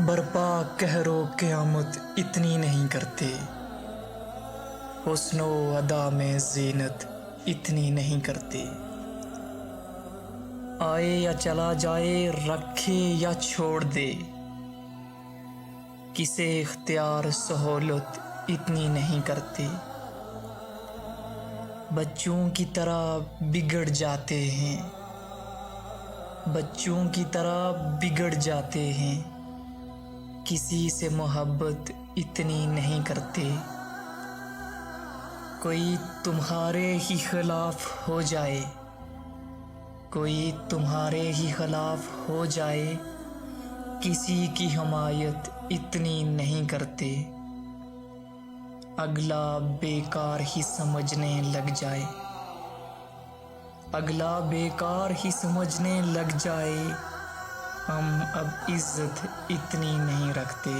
برپا قہر و قیامت اتنی نہیں کرتے، حسن و ادا میں زینت اتنی نہیں کرتے۔ آئے یا چلا جائے، رکھے یا چھوڑ دے، کسے اختیار سہولت اتنی نہیں کرتے۔ بچوں کی طرح بگڑ جاتے ہیں، بچوں کی طرح بگڑ جاتے ہیں، کسی سے محبت اتنی نہیں کرتے۔ کوئی تمہارے ہی خلاف ہو جائے، کوئی تمہارے ہی خلاف ہو جائے، کسی کی حمایت اتنی نہیں کرتے۔ اگلا بیکار ہی سمجھنے لگ جائے، اگلا بیکار ہی سمجھنے لگ جائے، ہم اب عزت اتنی نہیں رکھتے۔